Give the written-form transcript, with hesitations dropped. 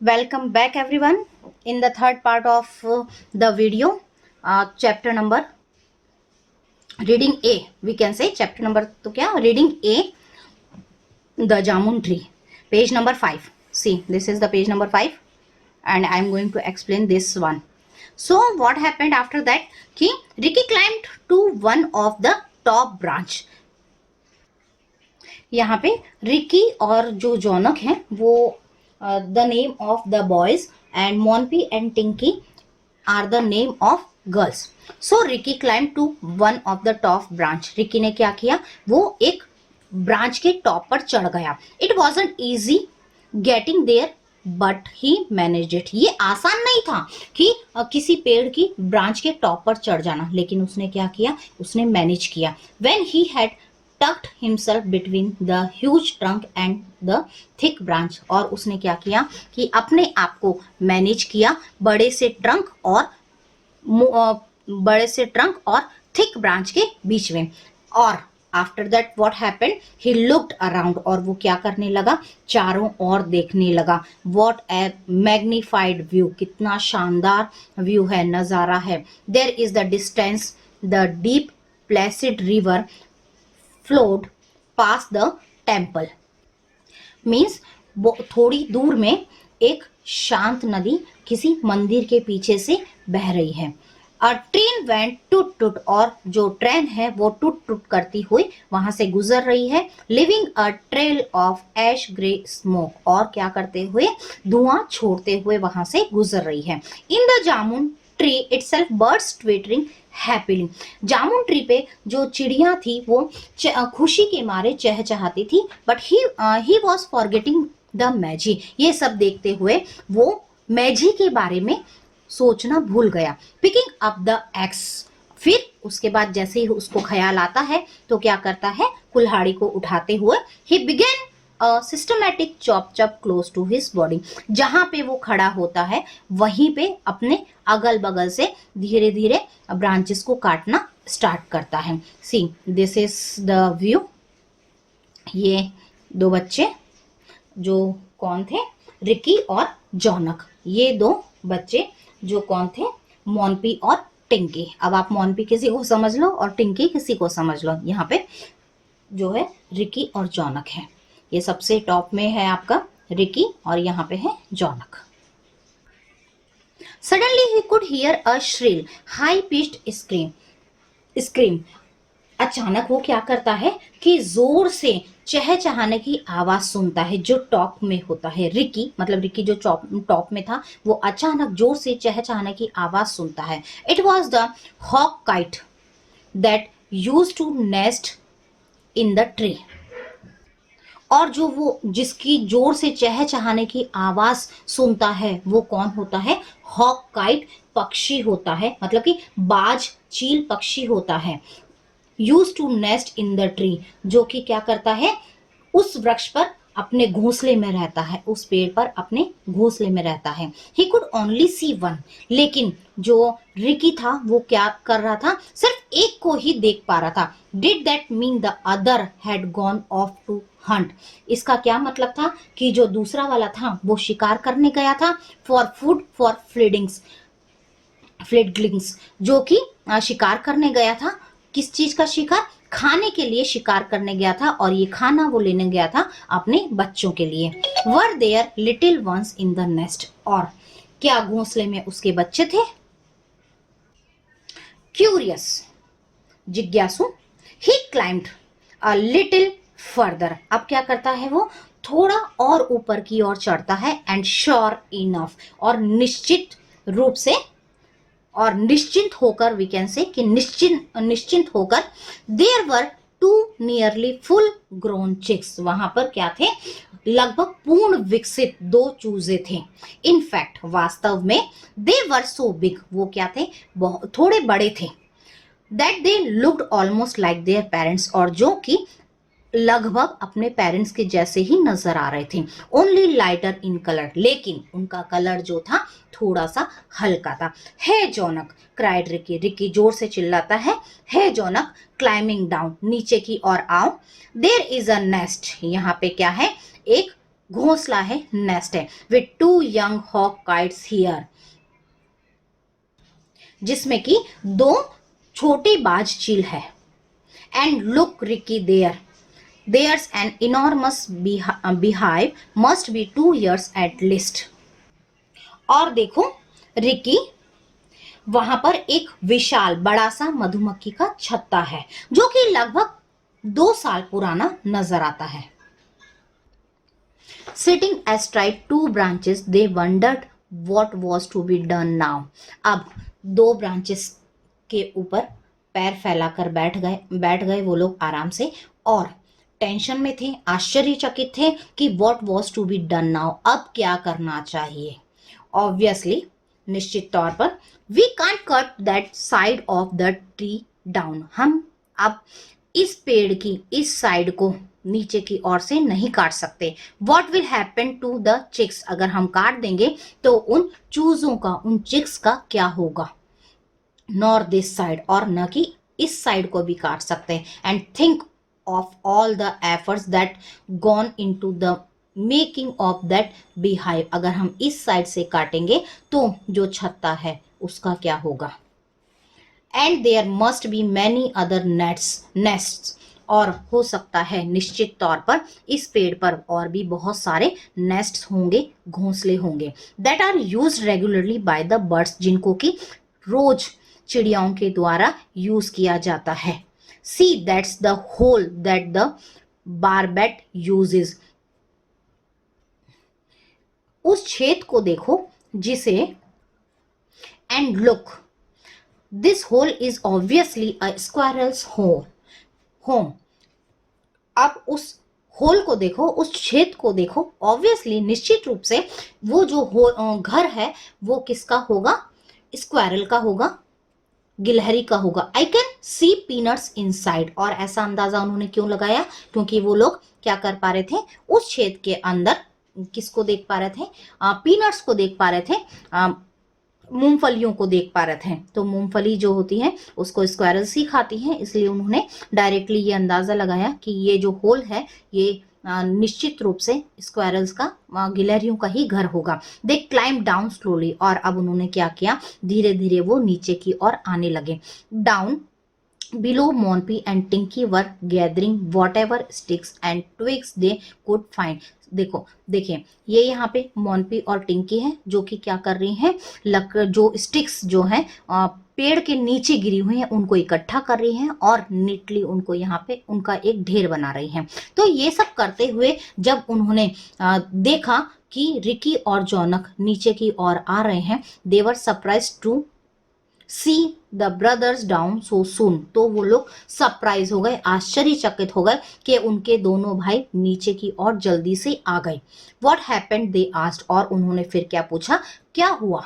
Welcome back everyone in the third part of the video, chapter number reading A. We can say chapter number to kya? Reading A, the Jamun tree, page number 5. See, this is the page number 5 and I am going to explain this one. So what happened after that? Ki Ricky climbed to one of the top branch. यहाँ पे Ricky और जो जॉनक हैं वो the name of the boys and Monpi and Tinki are the name of girls. So Ricky climb to one of the top branch. Ricky ने क्या किया, वो एक ब्रांच के टॉप पर चढ़ गया. It wasn't easy getting there but he manage it. ये आसान नहीं था कि किसी पेड़ की ब्रांच के टॉप पर चढ़ जाना, लेकिन उसने क्या किया, उसने मैनेज किया. When he had tucked himself between the huge trunk and the thick branch. और उसने क्या किया कि अपने आप को मैनेज किया बड़े से ट्रंक और थिक ब्रांच के बीच में. और after that what happened, he looked around. और वो क्या करने लगा, चारों ओर देखने लगा. व्हाट ए मैग्निफाइड व्यू, कितना शानदार व्यू है, नजारा है. There is the distance the deep placid river flowed past the temple. Means थोड़ी दूर में एक शांत नदी किसी मंदिर के पीछे से बह रही है. अ ट्रेन वेंट टूट टूट. और जो ट्रेन है वो टूट टूट करती हुई वहां से गुजर रही है. Living a trail of ash grey smoke. और क्या करते हुए, धुआं छोड़ते हुए वहां से गुजर रही है. In the jamun tree itself birds twittering happily. Jamun tree पे जो चिड़िया थी वो खुशी के मारे चहचहाती थी. But he was forgetting the Maggie. ये सब देखते हुए वो मैजी के बारे में सोचना भूल गया. Picking up the x. फिर उसके बाद जैसे ही उसको ख्याल आता है तो क्या करता है, कुल्हाड़ी को उठाते हुए ही began systematic chop chop close to his body. जहां पे वो खड़ा होता है वहीं पे अपने अगल बगल से धीरे धीरे ब्रांचेस को काटना स्टार्ट करता है. See this is the view. ये दो बच्चे जो कौन थे, रिकी और जॉनक. ये दो बच्चे जो कौन थे, मोनपी और टिंकी. अब आप मोनपी किसी को समझ लो और टिंकी किसी को समझ लो. यहाँ पे जो है रिकी और जॉनक है. ये सबसे टॉप में है आपका रिकी और यहाँ पे है Jonak. Suddenly he could hear a shrill high pitched scream. अचानक वो क्या करता है कि जोर से चहचहाने की आवाज सुनता है जो टॉप में होता है. रिकी मतलब रिकी जो टॉप में था वो अचानक जोर से चहचहाने की आवाज सुनता है. It was the hawk kite that used to nest in the tree. और जो वो जिसकी जोर से चहचहाने की आवाज सुनता है वो कौन होता है, हॉक काइट पक्षी होता है, मतलब कि बाज चील पक्षी होता है. Use to nest in the tree, जो कि क्या करता है, उस वृक्ष पर अपने घोंसले में रहता है, उस पेड़ पर अपने घोंसले में रहता है. He could only see one. लेकिन जो रिकी था वो क्या कर रहा था, सिर्फ एक को ही देख पा रहा था. Did that mean the other had gone off to hunt. इसका क्या मतलब था कि जो दूसरा वाला था वो शिकार करने गया था फॉर फूड फॉर फ्लिडग्लिंग्स, जो कि शिकार करने गया था. किस चीज का शिकार, खाने के लिए शिकार करने गया था. और ये खाना वो लेने गया था अपने बच्चों के लिए. Were their little ones in the nest. और क्या घोंसले में उसके बच्चे थे. क्यूरियस जिज्ञासु, he climbed a little further. अब क्या करता है, वो थोड़ा और ऊपर की ओर चढ़ता है. एंड श्योर इनफ, और निश्चित रूप से और निश्चिंत होकर, वी कैन से कि निश्चिंत होकर, there were two nearly full grown chicks. वहां पर क्या थे, लगभग पूर्ण विकसित दो चूजे थे. इनफैक्ट वास्तव में दे वर सो बिग, वो क्या थे, थोड़े बड़े थे. That they looked almost like their parents, और जो कि लगभग अपने पेरेंट्स के जैसे ही नजर आ रहे थे. ओनली लाइटर इन कलर, लेकिन उनका कलर जो था थोड़ा सा हल्का था. हे जॉनक क्राइड रिकी. रिकी जोर से चिल्लाता है, हे जॉनक क्लाइंबिंग डाउन, नीचे की ओर आओ. There is a nest. यहाँ पे क्या है, एक घोंसला है, नेस्ट है, with 2 young hawk kites here, जिसमें कि 2 छोटे बाज चील है। And look Ricky there's an enormous beehive must be 2 years at least। और देखो रिकी, वहां पर एक विशाल बड़ा सा मधुमक्खी का छत्ता है जो कि लगभग 2 साल पुराना नजर आता है। Sitting astride 2 branches they wondered what was to be done now। अब 2 ब्रांचेस के ऊपर पैर फैलाकर बैठ गए वो लोग आराम से, और टेंशन में थे, आश्चर्यचकित थे कि what was to be done now, अब क्या करना चाहिए। ऑब्वियसली, निश्चित तौर पर, we can't cut that side of the tree down, हम अब इस पेड़ की इस साइड को नीचे की ओर से नहीं काट सकते। What will happen to the chicks, अगर हम काट देंगे तो उन चूजों का, उन चिक्स का क्या होगा। नॉर दिस साइड, और न कि इस साइड को भी काट सकते। And think of all the efforts that gone into the making of that beehive, अगर हम इस साइड से काटेंगे तो जो छत्ता है उसका क्या होगा। And there must be many other nests, और हो सकता है निश्चित तौर पर इस पेड़ पर और भी बहुत सारे नेस्ट्स होंगे, घोंसले होंगे, that are used regularly by the birds, जिनको कि रोज चिड़ियाओं के द्वारा यूज किया जाता है। See, that's the hole that the barbet uses, उस छेद को देखो जिसे, and look, this hole is obviously a squirrel's home। अब उस होल को देखो, उस छेद को देखो, ऑब्वियसली निश्चित रूप से वो जो घर है वो किसका होगा, स्क्वायरल का होगा, गिलहरी का होगा। I can see peanuts inside, और ऐसा अंदाजा उन्होंने क्यों लगाया, क्योंकि वो लोग क्या कर पा रहे थे, उस छेद के अंदर किसको देख पा रहे थे, पीनट्स को देख पा रहे थे, मूंगफलियों को देख पा रहे थे। तो मूंगफली जो होती है उसको स्क्वायरल्स ही खाती हैं, इसलिए उन्होंने डायरेक्टली ये अंदाजा लगाया कि ये जो होल है ये निश्चित रूप से स्क्वायरल्स का, गिलहरियों का ही घर होगा। दे क्लाइम डाउन स्लोली, और अब उन्होंने क्या किया, धीरे धीरे वो नीचे की ओर आने लगे। Down below Monpi and Tinki were gathering whatever sticks and twigs they could find. देखिए ये यहाँ पे मोनपी और टिंकी है जो कि क्या कर रही हैं, जो स्टिक्स जो हैं पेड़ के नीचे गिरी हुई हैं उनको इकट्ठा कर रही हैं और नीटली उनको यहाँ पे उनका एक ढेर बना रही हैं। तो ये सब करते हुए जब उन्होंने देखा कि रिकी और जॉनक नीचे की ओर आ रहे हैं, they were surprise to see the brothers down so soon, तो वो लोग सरप्राइज हो गए, आश्चर्यचकित हो गए कि उनके दोनों भाई नीचे की ओर जल्दी से आ गए। व्हाट हैपेंड दे आस्क्ड, और उन्होंने फिर क्या पूछा, क्या हुआ।